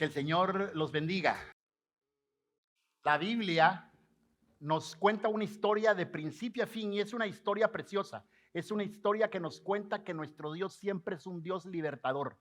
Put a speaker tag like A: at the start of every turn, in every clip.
A: Que el Señor los bendiga. La Biblia nos cuenta una historia de principio a fin y es una historia preciosa. Es una historia que nos cuenta que nuestro Dios siempre es un Dios libertador.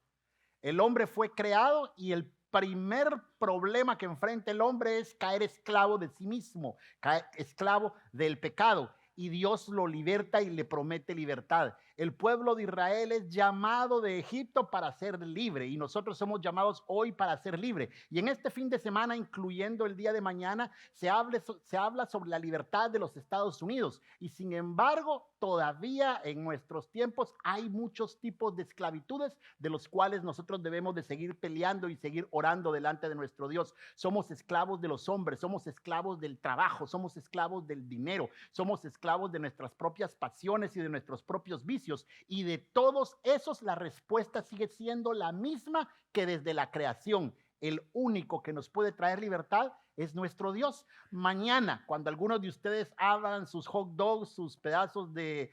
A: El hombre fue creado y el primer problema que enfrenta el hombre es caer esclavo de sí mismo, caer esclavo del pecado. Y Dios lo liberta y le promete libertad. El pueblo de Israel es llamado de Egipto para ser libre y nosotros somos llamados hoy para ser libre. Y en este fin de semana, incluyendo el día de mañana, se habla sobre la libertad de los Estados Unidos. Y sin embargo, todavía en nuestros tiempos hay muchos tipos de esclavitudes de los cuales nosotros debemos de seguir peleando y seguir orando delante de nuestro Dios. Somos esclavos de los hombres, somos esclavos del trabajo, somos esclavos del dinero, somos esclavos de nuestras propias pasiones y de nuestros propios vicios. Y de todos esos la respuesta sigue siendo la misma que desde la creación. El único que nos puede traer libertad es nuestro Dios. Mañana, cuando algunos de ustedes abran sus hot dogs, sus pedazos de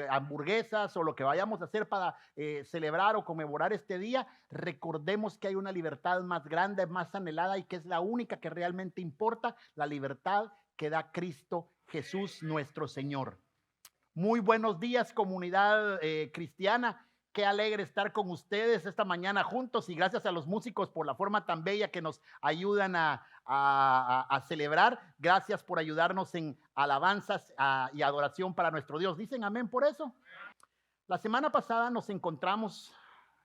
A: hamburguesas o lo que vayamos a hacer para celebrar o conmemorar este día, recordemos que hay una libertad más grande, más anhelada y que es la única que realmente importa, la libertad que da Cristo Jesús nuestro Señor. Muy buenos días, comunidad cristiana. Qué alegre estar con ustedes esta mañana juntos y gracias a los músicos por la forma tan bella que nos ayudan a celebrar. Gracias por ayudarnos en alabanzas y adoración para nuestro Dios. ¿Dicen amén por eso? La semana pasada nos encontramos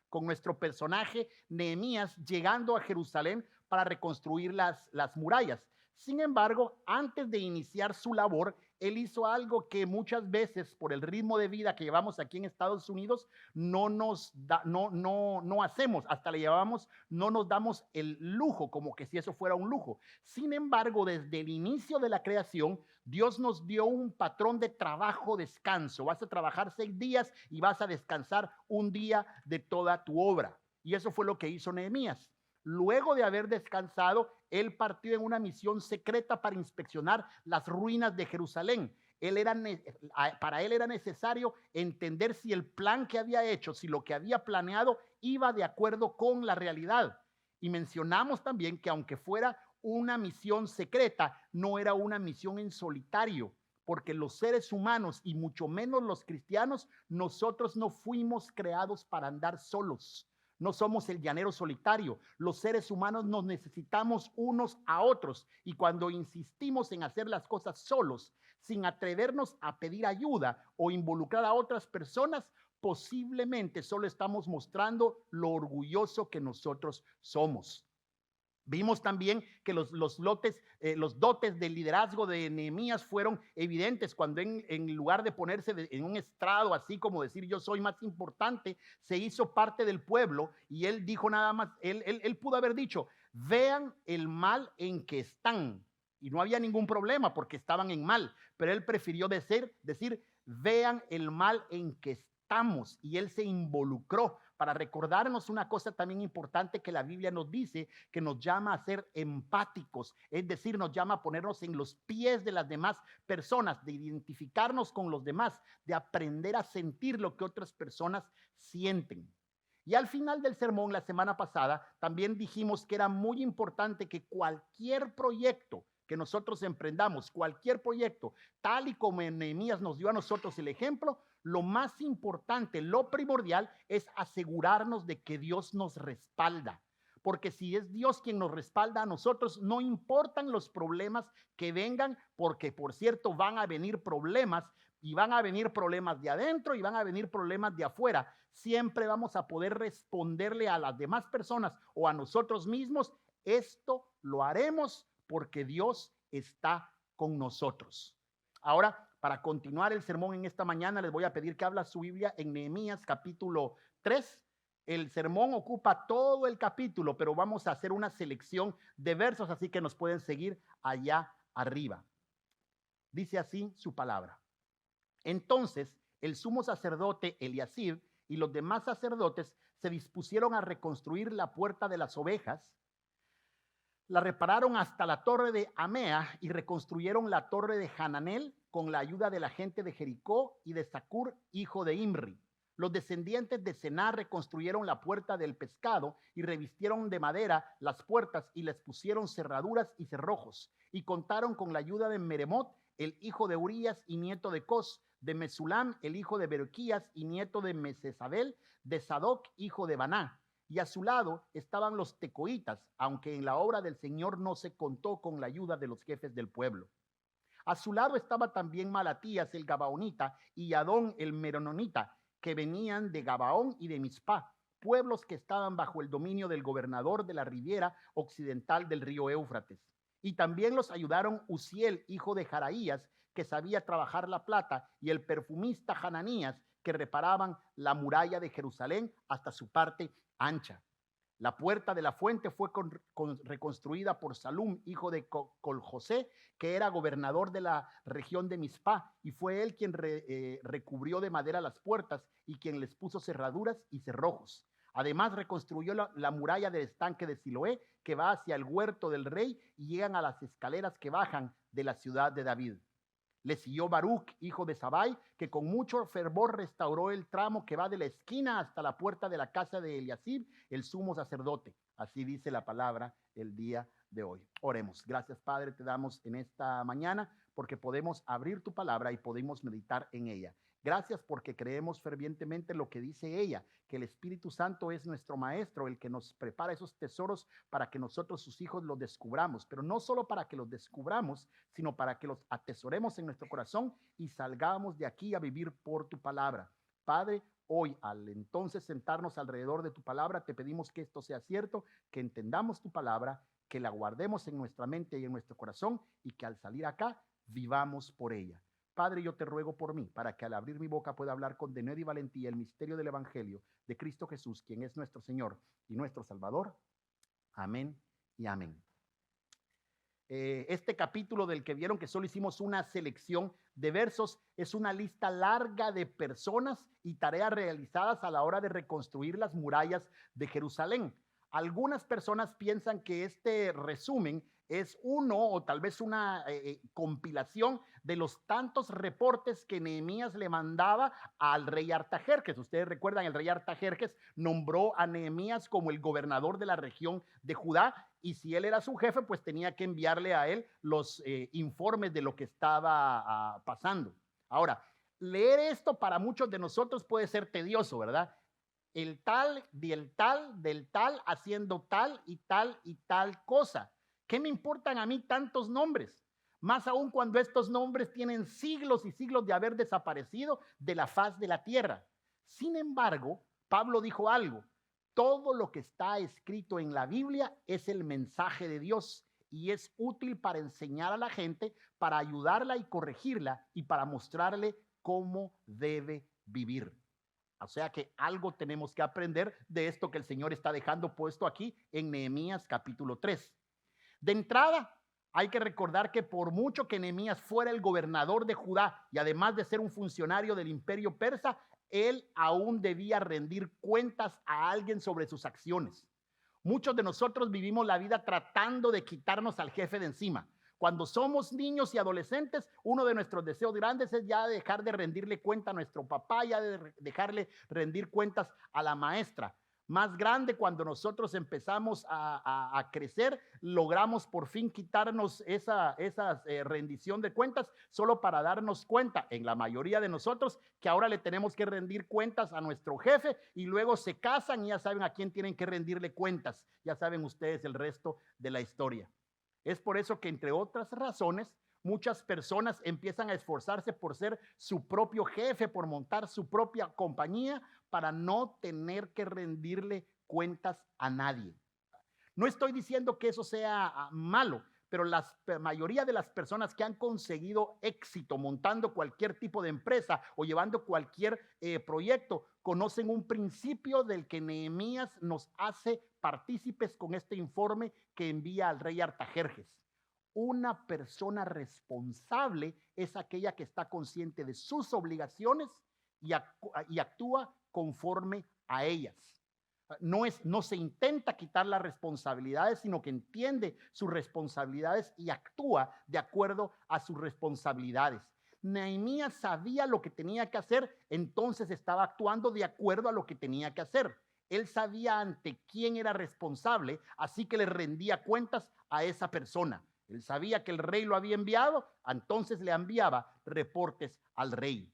A: con nuestro personaje Nehemías llegando a Jerusalén para reconstruir las murallas. Sin embargo, antes de iniciar su labor, él hizo algo que muchas veces, por el ritmo de vida que llevamos aquí en Estados Unidos, no hacemos, hasta le llevamos, no nos damos el lujo, como que si eso fuera un lujo. Sin embargo, desde el inicio de la creación, Dios nos dio un patrón de trabajo, descanso. Vas a trabajar 6 días y vas a descansar un día de toda tu obra. Y eso fue lo que hizo Nehemías. Luego de haber descansado, él partió en una misión secreta para inspeccionar las ruinas de Jerusalén. Para él era necesario entender si el plan que había hecho, si lo que había planeado iba de acuerdo con la realidad. Y mencionamos también que aunque fuera una misión secreta, no era una misión en solitario, porque los seres humanos y mucho menos los cristianos, nosotros no fuimos creados para andar solos. No somos el llanero solitario. Los seres humanos nos necesitamos unos a otros. Y cuando insistimos en hacer las cosas solos, sin atrevernos a pedir ayuda o involucrar a otras personas, posiblemente solo estamos mostrando lo orgulloso que nosotros somos. Vimos también que los dotes del liderazgo de Nehemías fueron evidentes cuando en lugar de ponerse en un estrado así como decir yo soy más importante, se hizo parte del pueblo y él dijo nada más, él pudo haber dicho, vean el mal en que están. Y no había ningún problema porque estaban en mal, pero él prefirió decir vean el mal en que estamos. Y él se involucró para recordarnos una cosa también importante que la Biblia nos dice, que nos llama a ser empáticos, es decir, nos llama a ponernos en los pies de las demás personas, de identificarnos con los demás, de aprender a sentir lo que otras personas sienten. Y al final del sermón, la semana pasada, también dijimos que era muy importante que cualquier proyecto que nosotros emprendamos, cualquier proyecto, tal y como Nehemías nos dio a nosotros el ejemplo, lo más importante, lo primordial es asegurarnos de que Dios nos respalda. Porque si es Dios quien nos respalda a nosotros, no importan los problemas que vengan, porque por cierto van a venir problemas y van a venir problemas de adentro y van a venir problemas de afuera. Siempre vamos a poder responderle a las demás personas o a nosotros mismos. Esto lo haremos porque Dios está con nosotros. Ahora, para continuar el sermón en esta mañana, les voy a pedir que abra su Biblia en Nehemías capítulo 3. El sermón ocupa todo el capítulo, pero vamos a hacer una selección de versos, así que nos pueden seguir allá arriba. Dice así su palabra. Entonces, el sumo sacerdote Eliasib y los demás sacerdotes se dispusieron a reconstruir la puerta de las ovejas. La repararon hasta la torre de Amea y reconstruyeron la torre de Hananel con la ayuda de la gente de Jericó y de Zacur, hijo de Imri. Los descendientes de Sená reconstruyeron la puerta del pescado y revistieron de madera las puertas y les pusieron cerraduras y cerrojos. Y contaron con la ayuda de Meremot, el hijo de Urías y nieto de Cos, de Mesulam, el hijo de Berequías y nieto de Mesesabel, de Sadoc, hijo de Baná. Y a su lado estaban los tecoitas, aunque en la obra del Señor no se contó con la ayuda de los jefes del pueblo. A su lado estaba también Malatías el Gabaonita y Adón el Merononita, que venían de Gabaón y de Mizpá, pueblos que estaban bajo el dominio del gobernador de la ribera occidental del río Éufrates. Y también los ayudaron Uziel, hijo de Jaraías, que sabía trabajar la plata, y el perfumista Hananías, que reparaban la muralla de Jerusalén hasta su parte ancha. La puerta de la fuente fue reconstruida por Salum, hijo de Coljosé, que era gobernador de la región de Mizpá, y fue él quien recubrió de madera las puertas y quien les puso cerraduras y cerrojos. Además, reconstruyó la muralla del estanque de Siloé, que va hacia el huerto del rey y llegan a las escaleras que bajan de la ciudad de David. Le siguió Baruch, hijo de Sabai, que con mucho fervor restauró el tramo que va de la esquina hasta la puerta de la casa de Eliasib, el sumo sacerdote. Así dice la palabra el día de hoy. Oremos. Gracias, Padre, te damos en esta mañana porque podemos abrir tu palabra y podemos meditar en ella. Gracias porque creemos fervientemente lo que dice ella, que el Espíritu Santo es nuestro maestro, el que nos prepara esos tesoros para que nosotros, sus hijos, los descubramos, pero no solo para que los descubramos, sino para que los atesoremos en nuestro corazón y salgamos de aquí a vivir por tu palabra. Padre, hoy al entonces sentarnos alrededor de tu palabra, te pedimos que esto sea cierto, que entendamos tu palabra, que la guardemos en nuestra mente y en nuestro corazón y que al salir acá vivamos por ella. Padre, yo te ruego por mí, para que al abrir mi boca pueda hablar con denuedo y valentía el misterio del Evangelio de Cristo Jesús, quien es nuestro Señor y nuestro Salvador. Amén y amén. Este capítulo del que vieron que solo hicimos una selección de versos es una lista larga de personas y tareas realizadas a la hora de reconstruir las murallas de Jerusalén. Algunas personas piensan que este resumen es uno o tal vez una compilación de los tantos reportes que Nehemías le mandaba al rey Artajerjes. Ustedes recuerdan, el rey Artajerjes nombró a Nehemías como el gobernador de la región de Judá, y si él era su jefe, pues tenía que enviarle a él los informes de lo que estaba pasando. Ahora, leer esto para muchos de nosotros puede ser tedioso, ¿verdad? El tal, del tal, haciendo tal y tal cosa. ¿Qué me importan a mí tantos nombres? Más aún cuando estos nombres tienen siglos y siglos de haber desaparecido de la faz de la tierra. Sin embargo, Pablo dijo algo: todo lo que está escrito en la Biblia es el mensaje de Dios y es útil para enseñar a la gente, para ayudarla y corregirla y para mostrarle cómo debe vivir. O sea que algo tenemos que aprender de esto que el Señor está dejando puesto aquí en Nehemías capítulo 3. De entrada, hay que recordar que por mucho que Nehemías fuera el gobernador de Judá y además de ser un funcionario del imperio persa, él aún debía rendir cuentas a alguien sobre sus acciones. Muchos de nosotros vivimos la vida tratando de quitarnos al jefe de encima. Cuando somos niños y adolescentes, uno de nuestros deseos grandes es ya dejar de rendirle cuenta a nuestro papá, ya de dejarle rendir cuentas a la maestra. Más grande, cuando nosotros empezamos a crecer, logramos por fin quitarnos esa rendición de cuentas, solo para darnos cuenta, en la mayoría de nosotros, que ahora le tenemos que rendir cuentas a nuestro jefe, y luego se casan y ya saben a quién tienen que rendirle cuentas. Ya saben ustedes el resto de la historia. Es por eso que, entre otras razones, muchas personas empiezan a esforzarse por ser su propio jefe, por montar su propia compañía, para no tener que rendirle cuentas a nadie. No estoy diciendo que eso sea malo, pero la mayoría de las personas que han conseguido éxito montando cualquier tipo de empresa o llevando cualquier proyecto conocen un principio del que Nehemías nos hace partícipes con este informe que envía al rey Artajerjes. Una persona responsable es aquella que está consciente de sus obligaciones y actúa conforme a ellas. No se intenta quitar las responsabilidades, sino que entiende sus responsabilidades y actúa de acuerdo a sus responsabilidades. Nehemías sabía lo que tenía que hacer, entonces estaba actuando de acuerdo a lo que tenía que hacer. Él sabía ante quién era responsable, así que le rendía cuentas a esa persona. Él sabía que el rey lo había enviado, entonces le enviaba reportes al rey.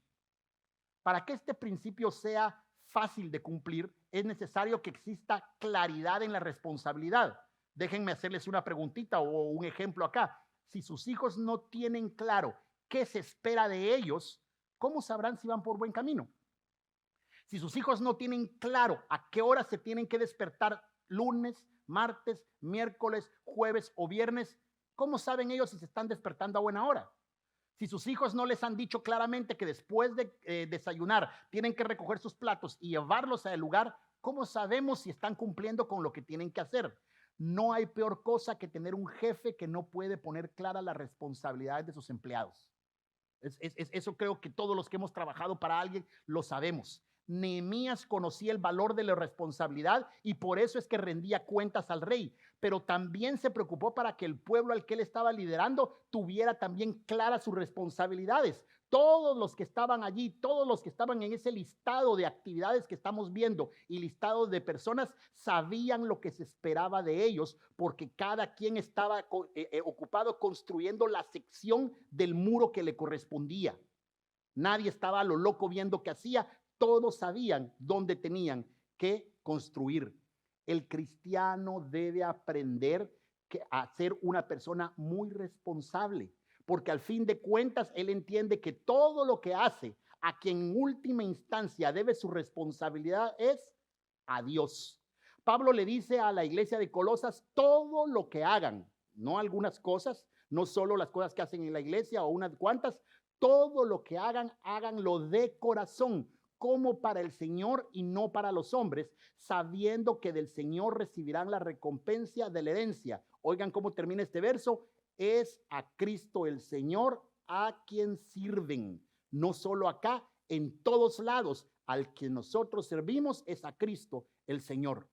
A: Para que este principio sea fácil de cumplir, es necesario que exista claridad en la responsabilidad. Déjenme hacerles una preguntita o un ejemplo acá. Si sus hijos no tienen claro qué se espera de ellos, ¿cómo sabrán si van por buen camino? Si sus hijos no tienen claro a qué hora se tienen que despertar lunes, martes, miércoles, jueves o viernes, ¿cómo saben ellos si se están despertando a buena hora? Si sus hijos no les han dicho claramente que después de desayunar tienen que recoger sus platos y llevarlos al lugar, ¿cómo sabemos si están cumpliendo con lo que tienen que hacer? No hay peor cosa que tener un jefe que no puede poner claras las responsabilidades de sus empleados. Eso creo que todos los que hemos trabajado para alguien lo sabemos. Nehemías conocía el valor de la responsabilidad y por eso es que rendía cuentas al rey, pero también se preocupó para que el pueblo al que él estaba liderando tuviera también claras sus responsabilidades. Todos los que estaban allí, todos los que estaban en ese listado de actividades que estamos viendo y listado de personas, sabían lo que se esperaba de ellos, porque cada quien estaba ocupado construyendo la sección del muro que le correspondía. Nadie estaba a lo loco viendo qué hacía, todos sabían dónde tenían que construir. El cristiano debe aprender a ser una persona muy responsable, porque al fin de cuentas él entiende que todo lo que hace, a quien en última instancia debe su responsabilidad es a Dios. Pablo le dice a la iglesia de Colosas, todo lo que hagan, no algunas cosas, no solo las cosas que hacen en la iglesia o unas cuantas, todo lo que hagan, háganlo de corazón, como para el Señor y no para los hombres, sabiendo que del Señor recibirán la recompensa de la herencia. Oigan cómo termina este verso, es a Cristo el Señor a quien sirven, no solo acá, en todos lados, al que nosotros servimos es a Cristo el Señor.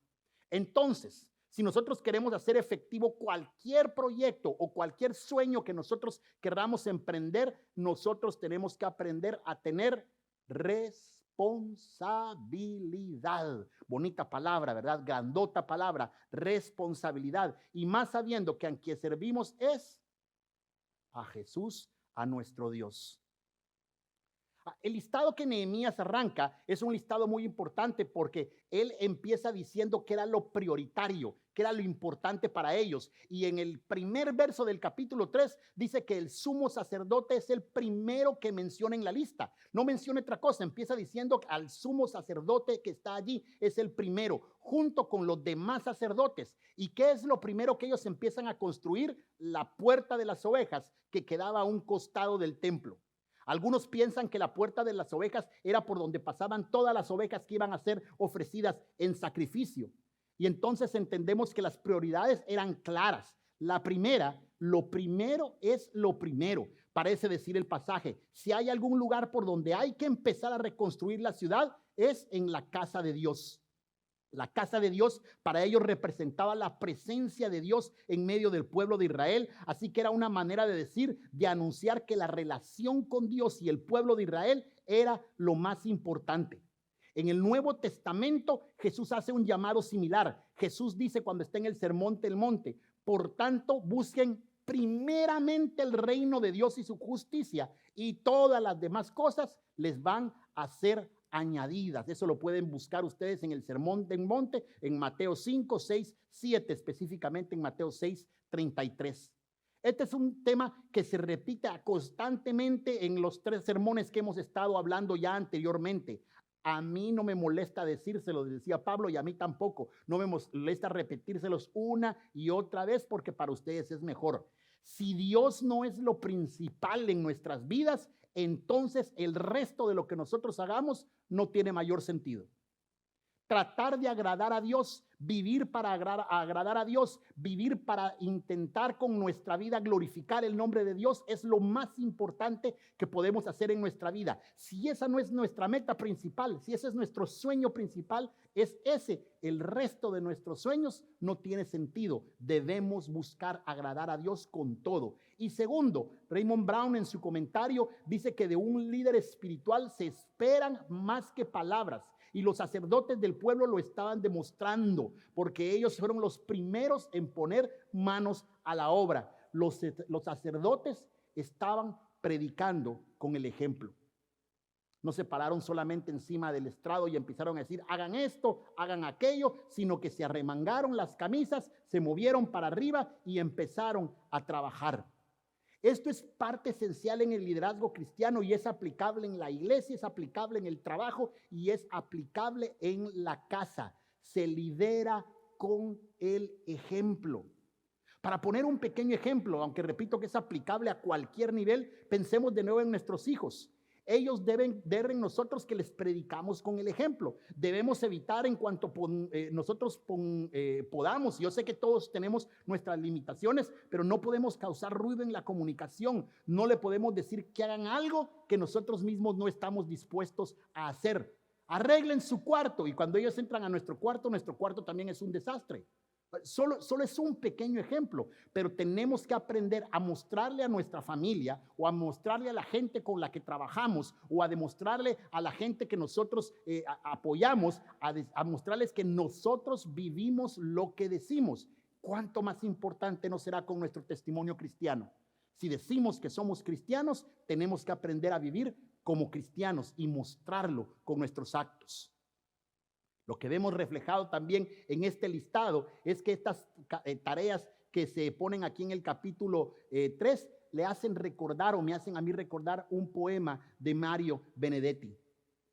A: Entonces, si nosotros queremos hacer efectivo cualquier proyecto o cualquier sueño que nosotros queramos emprender, nosotros tenemos que aprender a tener responsabilidad. Bonita palabra, ¿verdad? Grandota palabra, responsabilidad. Y más sabiendo que a quien servimos es a Jesús, a nuestro Dios. El listado que Nehemías arranca es un listado muy importante porque él empieza diciendo que era lo prioritario, que era lo importante para ellos. Y en el primer verso del capítulo 3 dice que el sumo sacerdote es el primero que menciona en la lista. No menciona otra cosa, empieza diciendo que al sumo sacerdote que está allí es el primero, junto con los demás sacerdotes. ¿Y qué es lo primero que ellos empiezan a construir? La puerta de las ovejas que quedaba a un costado del templo. Algunos piensan que la puerta de las ovejas era por donde pasaban todas las ovejas que iban a ser ofrecidas en sacrificio. Y entonces entendemos que las prioridades eran claras. La primera, lo primero es lo primero. Parece decir el pasaje, si hay algún lugar por donde hay que empezar a reconstruir la ciudad, es en la casa de Dios. La casa de Dios para ellos representaba la presencia de Dios en medio del pueblo de Israel, así que era una manera de decir, de anunciar que la relación con Dios y el pueblo de Israel era lo más importante. En el Nuevo Testamento Jesús hace un llamado similar. Jesús dice cuando está en el Sermón del Monte, por tanto busquen primeramente el reino de Dios y su justicia y todas las demás cosas les van a ser añadidas. Eso lo pueden buscar ustedes en el Sermón del Monte, en Mateo 5, 6, 7, específicamente en Mateo 6, 33. Este es un tema que se repite constantemente en los 3 sermones que hemos estado hablando ya anteriormente. A mí no me molesta decírselo, decía Pablo, y a mí tampoco. No me molesta repetírselos una y otra vez porque para ustedes es mejor. Si Dios no es lo principal en nuestras vidas, entonces el resto de lo que nosotros hagamos no tiene mayor sentido. tratar de agradar a Dios, vivir para agradar a Dios, vivir para intentar con nuestra vida glorificar el nombre de Dios es lo más importante que podemos hacer en nuestra vida. Si esa no es nuestra meta principal, si ese es nuestro sueño principal, es ese. El resto de nuestros sueños no tiene sentido. Debemos buscar agradar a Dios con todo. Y segundo, Raymond Brown en su comentario dice que de un líder espiritual se esperan más que palabras. Y los sacerdotes del pueblo lo estaban demostrando, porque ellos fueron los primeros en poner manos a la obra. Los sacerdotes estaban predicando con el ejemplo. No se pararon solamente encima del estrado y empezaron a decir, hagan esto, hagan aquello, sino que se arremangaron las camisas, se movieron para arriba y empezaron a trabajar. Esto es parte esencial en el liderazgo cristiano y es aplicable en la iglesia, es aplicable en el trabajo y es aplicable en la casa. Se lidera con el ejemplo. Para poner un pequeño ejemplo, aunque repito que es aplicable a cualquier nivel, pensemos de nuevo en nuestros hijos. Ellos deben ver en nosotros que les predicamos con el ejemplo. Debemos evitar en cuanto nosotros podamos. Yo sé que todos tenemos nuestras limitaciones, pero no podemos causar ruido en la comunicación. No le podemos decir que hagan algo que nosotros mismos no estamos dispuestos a hacer. Arreglen su cuarto y cuando ellos entran a nuestro cuarto también es un desastre. Solo es un pequeño ejemplo, pero tenemos que aprender a mostrarle a nuestra familia o a mostrarle a la gente con la que trabajamos o a demostrarle a la gente que nosotros apoyamos, a mostrarles que nosotros vivimos lo que decimos. ¿Cuánto más importante no será con nuestro testimonio cristiano? Si decimos que somos cristianos, tenemos que aprender a vivir como cristianos y mostrarlo con nuestros actos. Lo que vemos reflejado también en este listado es que estas tareas que se ponen aquí en el capítulo 3 le hacen recordar o me hacen a mí recordar un poema de Mario Benedetti.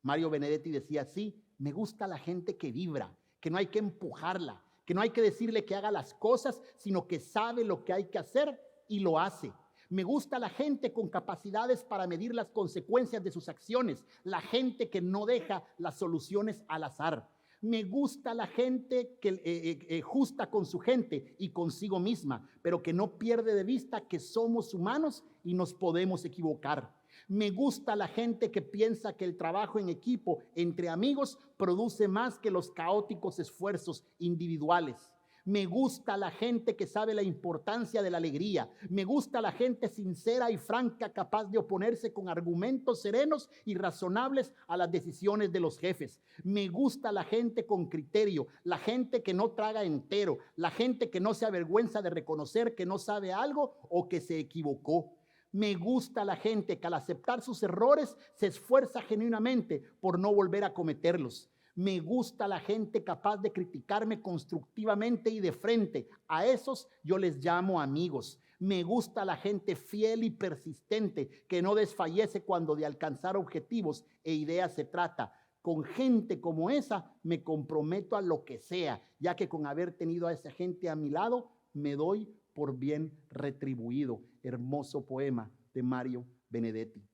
A: Mario Benedetti decía así: me gusta la gente que vibra, que no hay que empujarla, que no hay que decirle que haga las cosas, sino que sabe lo que hay que hacer y lo hace. Me gusta la gente con capacidades para medir las consecuencias de sus acciones, la gente que no deja las soluciones al azar. Me gusta la gente que justa con su gente y consigo misma, pero que no pierde de vista que somos humanos y nos podemos equivocar. Me gusta la gente que piensa que el trabajo en equipo entre amigos produce más que los caóticos esfuerzos individuales. Me gusta la gente que sabe la importancia de la alegría. Me gusta la gente sincera y franca, capaz de oponerse con argumentos serenos y razonables a las decisiones de los jefes. Me gusta la gente con criterio, la gente que no traga entero, la gente que no se avergüenza de reconocer que no sabe algo o que se equivocó. Me gusta la gente que al aceptar sus errores se esfuerza genuinamente por no volver a cometerlos. Me gusta la gente capaz de criticarme constructivamente y de frente. A esos yo les llamo amigos. Me gusta la gente fiel y persistente que no desfallece cuando de alcanzar objetivos e ideas se trata. Con gente como esa me comprometo a lo que sea, ya que con haber tenido a esa gente a mi lado me doy por bien retribuido. Hermoso poema de Mario Benedetti.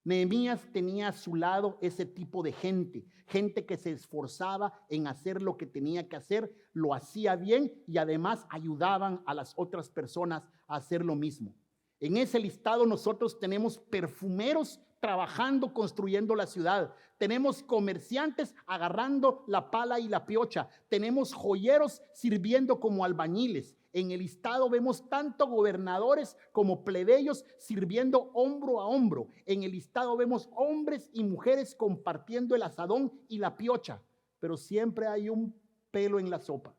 A: Nehemías tenía a su lado ese tipo de gente que se esforzaba en hacer lo que tenía que hacer, lo hacía bien y además ayudaban a las otras personas a hacer lo mismo. En ese listado nosotros tenemos perfumeros trabajando, construyendo la ciudad. Tenemos comerciantes agarrando la pala y la piocha. Tenemos joyeros sirviendo como albañiles. En el listado vemos tanto gobernadores como plebeyos sirviendo hombro a hombro. En el listado vemos hombres y mujeres compartiendo el asadón y la piocha, pero siempre hay un pelo en la sopa.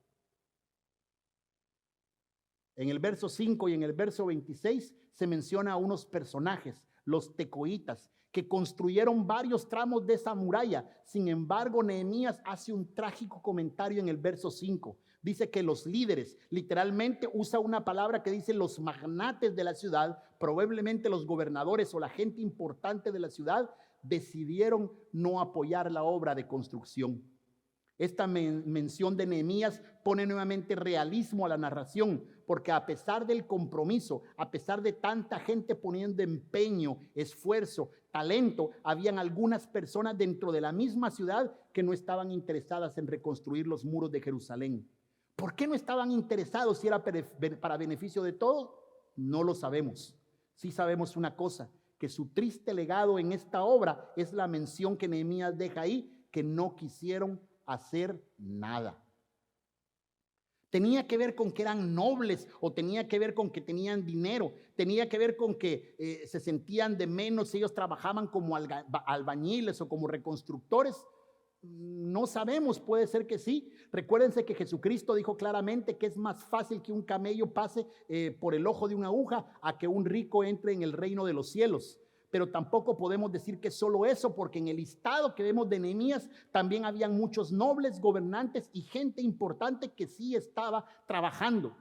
A: En el verso 5 y en el verso 26 se menciona a unos personajes, los tecoitas, que construyeron varios tramos de esa muralla. Sin embargo, Nehemías hace un trágico comentario en el verso 5. Dice que los líderes, literalmente usa una palabra que dice los magnates de la ciudad, probablemente los gobernadores o la gente importante de la ciudad, decidieron no apoyar la obra de construcción. Esta mención de Nehemías pone nuevamente realismo a la narración, porque a pesar del compromiso, a pesar de tanta gente poniendo empeño, esfuerzo, talento, habían algunas personas dentro de la misma ciudad que no estaban interesadas en reconstruir los muros de Jerusalén. ¿Por qué no estaban interesados si era para beneficio de todos? No lo sabemos. Sí sabemos una cosa, que su triste legado en esta obra es la mención que Nehemías deja ahí, que no quisieron hacer nada. Tenía que ver con que eran nobles, o tenía que ver con que tenían dinero, tenía que ver con que se sentían de menos, ellos trabajaban como albañiles o como reconstructores. No sabemos, puede ser que sí. Recuérdense que Jesucristo dijo claramente que es más fácil que un camello pase por el ojo de una aguja a que un rico entre en el reino de los cielos. Pero tampoco podemos decir que solo eso, porque en el listado que vemos de Nehemías también habían muchos nobles, gobernantes y gente importante que sí estaba trabajando.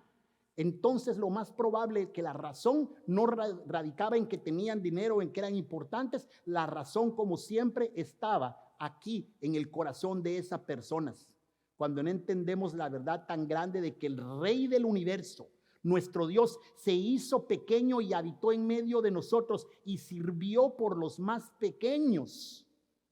A: Entonces lo más probable es que la razón no radicaba en que tenían dinero, en que eran importantes. La razón, como siempre, estaba aquí en el corazón de esas personas. Cuando no entendemos la verdad tan grande de que el Rey del universo, nuestro Dios, se hizo pequeño y habitó en medio de nosotros y sirvió por los más pequeños,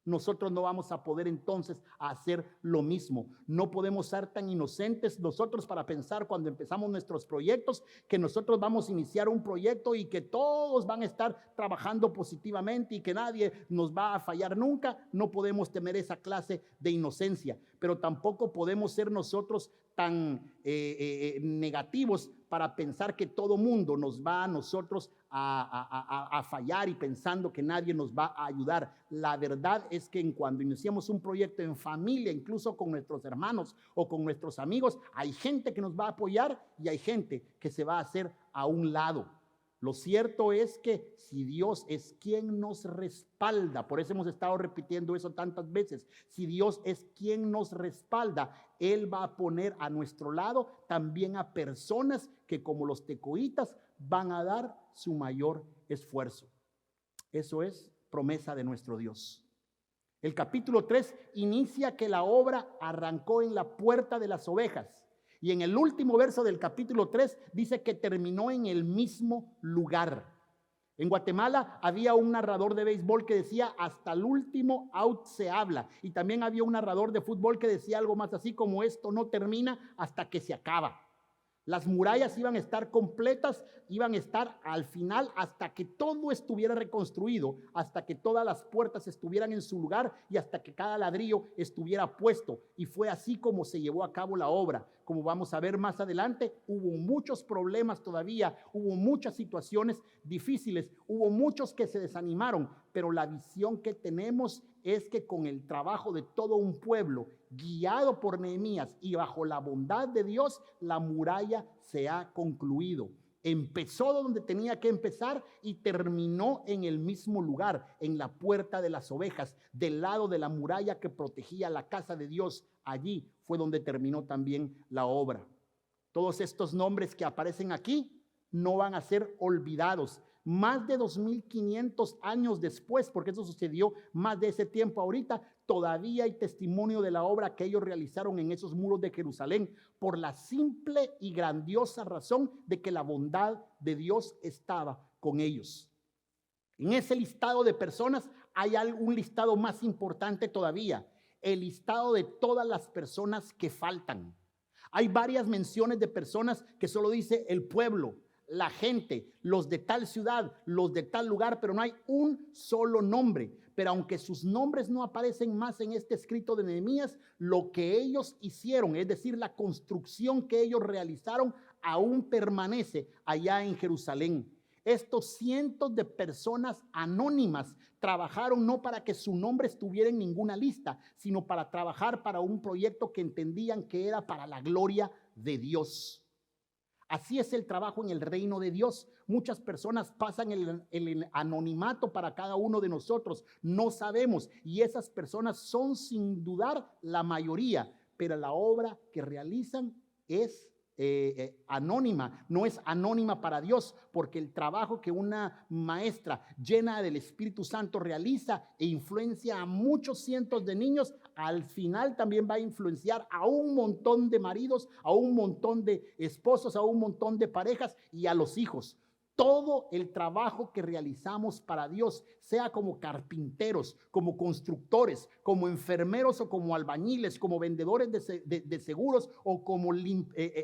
A: nosotros no vamos a poder entonces hacer lo mismo. No podemos ser tan inocentes nosotros para pensar cuando empezamos nuestros proyectos que nosotros vamos a iniciar un proyecto y que todos van a estar trabajando positivamente y que nadie nos va a fallar nunca. No podemos tener esa clase de inocencia, pero tampoco podemos ser nosotros tan negativos para pensar que todo mundo nos va a nosotros a fallar y pensando que nadie nos va a ayudar. La verdad es que cuando iniciamos un proyecto en familia, incluso con nuestros hermanos o con nuestros amigos, hay gente que nos va a apoyar y hay gente que se va a hacer a un lado. Lo cierto es que si Dios es quien nos respalda, por eso hemos estado repitiendo eso tantas veces, si Dios es quien nos respalda, Él va a poner a nuestro lado también a personas que, como los tecoitas, van a dar su mayor esfuerzo. Eso es promesa de nuestro Dios. El capítulo 3 inicia que la obra arrancó en la puerta de las ovejas. Y en el último verso del capítulo 3 dice que terminó en el mismo lugar. En Guatemala había un narrador de béisbol que decía: hasta el último out se habla. Y también había un narrador de fútbol que decía algo más así como: esto no termina hasta que se acaba. Las murallas iban a estar completas, iban a estar al final hasta que todo estuviera reconstruido, hasta que todas las puertas estuvieran en su lugar y hasta que cada ladrillo estuviera puesto. Y fue así como se llevó a cabo la obra. Como vamos a ver más adelante, hubo muchos problemas todavía, hubo muchas situaciones difíciles, hubo muchos que se desanimaron, pero la visión que tenemos es que con el trabajo de todo un pueblo, guiado por Nehemías y bajo la bondad de Dios, la muralla se ha concluido. Empezó donde tenía que empezar y terminó en el mismo lugar, en la puerta de las ovejas, del lado de la muralla que protegía la casa de Dios. Allí fue donde terminó también la obra. Todos estos nombres que aparecen aquí no van a ser olvidados. Más de 2500 años después, porque eso sucedió más de ese tiempo ahorita, todavía hay testimonio de la obra que ellos realizaron en esos muros de Jerusalén, por la simple y grandiosa razón de que la bondad de Dios estaba con ellos. En ese listado de personas hay un listado más importante todavía, el listado de todas las personas que faltan. Hay varias menciones de personas que solo dice el pueblo, la gente, los de tal ciudad, los de tal lugar, pero no hay un solo nombre. Pero aunque sus nombres no aparecen más en este escrito de Nehemías, lo que ellos hicieron, es decir, la construcción que ellos realizaron, aún permanece allá en Jerusalén. Estos cientos de personas anónimas trabajaron no para que su nombre estuviera en ninguna lista, sino para trabajar para un proyecto que entendían que era para la gloria de Dios. Así es el trabajo en el reino de Dios. Muchas personas pasan el anonimato para cada uno de nosotros. No sabemos, y esas personas son sin dudar la mayoría, pero la obra que realizan es anónima, no es anónima para Dios, porque el trabajo que una maestra llena del Espíritu Santo realiza e influencia a muchos cientos de niños, al final también va a influenciar a un montón de maridos, a un montón de esposos, a un montón de parejas y a los hijos. Todo el trabajo que realizamos para Dios, sea como carpinteros, como constructores, como enfermeros o como albañiles, como vendedores de seguros o como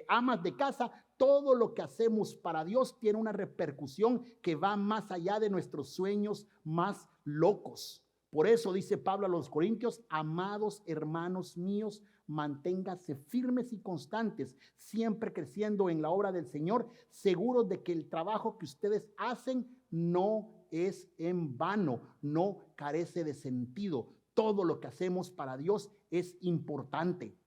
A: amas de casa, todo lo que hacemos para Dios tiene una repercusión que va más allá de nuestros sueños más locos. Por eso dice Pablo a los Corintios: amados hermanos míos, manténganse firmes y constantes, siempre creciendo en la obra del Señor, seguros de que el trabajo que ustedes hacen no es en vano, no carece de sentido. Todo lo que hacemos para Dios es importante.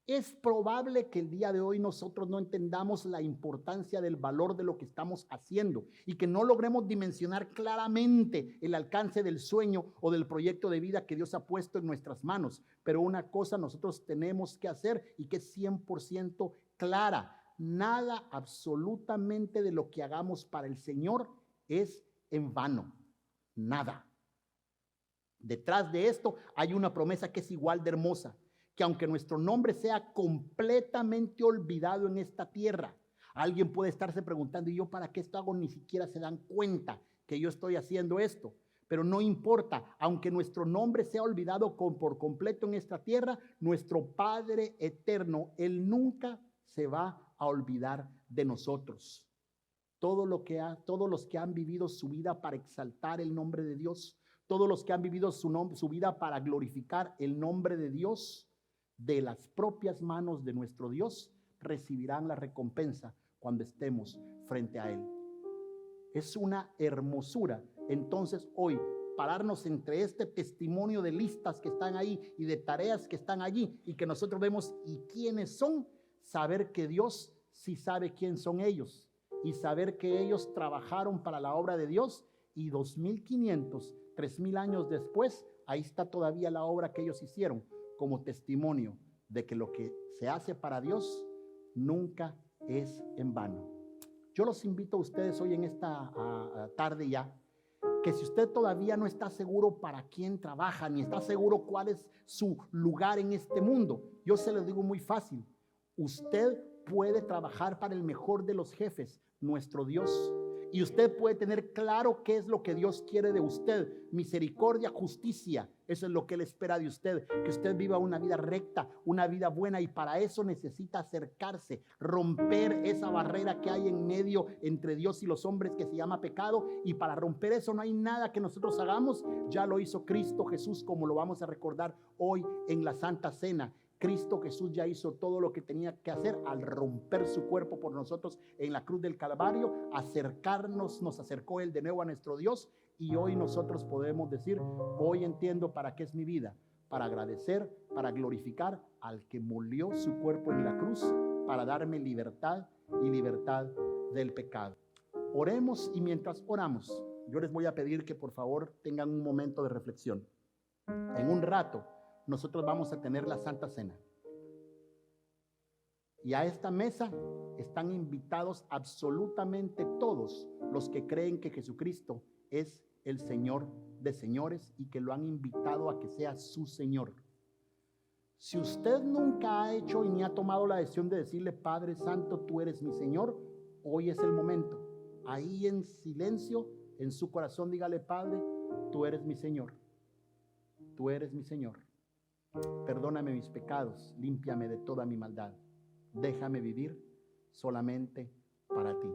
A: Es probable que el día de hoy nosotros no entendamos la importancia del valor de lo que estamos haciendo y que no logremos dimensionar claramente el alcance del sueño o del proyecto de vida que Dios ha puesto en nuestras manos. Pero una cosa nosotros tenemos que hacer y que es 100% clara: nada, absolutamente, de lo que hagamos para el Señor es en vano. Nada. Detrás de esto hay una promesa que es igual de hermosa: que aunque nuestro nombre sea completamente olvidado en esta tierra, alguien puede estarse preguntando: ¿y yo para qué esto hago? Ni siquiera se dan cuenta que yo estoy haciendo esto. Pero no importa, aunque nuestro nombre sea olvidado por completo en esta tierra, nuestro Padre eterno, Él nunca se va a olvidar de nosotros. Todos los que han vivido su vida para exaltar el nombre de Dios, todos los que han vivido su vida para glorificar el nombre de Dios, de las propias manos de nuestro Dios, recibirán la recompensa cuando estemos frente a Él. Es una hermosura entonces hoy pararnos entre este testimonio de listas que están ahí y de tareas que están allí y que nosotros vemos y quiénes son, saber que Dios sí sabe quién son ellos y saber que ellos trabajaron para la obra de Dios, y 2500, 3000 años después, ahí está todavía la obra que ellos hicieron, como testimonio de que lo que se hace para Dios nunca es en vano. Yo los invito a ustedes hoy en esta tarde ya, que si usted todavía no está seguro para quién trabaja, ni está seguro cuál es su lugar en este mundo, yo se lo digo muy fácil: usted puede trabajar para el mejor de los jefes, nuestro Dios. Y usted puede tener claro qué es lo que Dios quiere de usted: misericordia, justicia. Eso es lo que Él espera de usted, que usted viva una vida recta, una vida buena, y para eso necesita acercarse, romper esa barrera que hay en medio entre Dios y los hombres, que se llama pecado. Y para romper eso no hay nada que nosotros hagamos, ya lo hizo Cristo Jesús, como lo vamos a recordar hoy en la Santa Cena. Cristo Jesús ya hizo todo lo que tenía que hacer al romper su cuerpo por nosotros en la cruz del Calvario. Nos acercó Él de nuevo a nuestro Dios, y hoy nosotros podemos decir: hoy entiendo para qué es mi vida: para agradecer, para glorificar al que molió su cuerpo en la cruz para darme libertad y libertad del pecado. Oremos, y mientras oramos, yo les voy a pedir que por favor tengan un momento de reflexión. En un rato nosotros vamos a tener la Santa Cena, y a esta mesa están invitados absolutamente todos los que creen que Jesucristo es el Señor de señores y que lo han invitado a que sea su Señor. Si usted nunca ha hecho y ni ha tomado la decisión de decirle: Padre Santo, tú eres mi Señor, hoy es el momento. Ahí en silencio, en su corazón, dígale: Padre, tú eres mi Señor, tú eres mi Señor. Perdóname mis pecados, límpiame de toda mi maldad. Déjame vivir solamente para ti.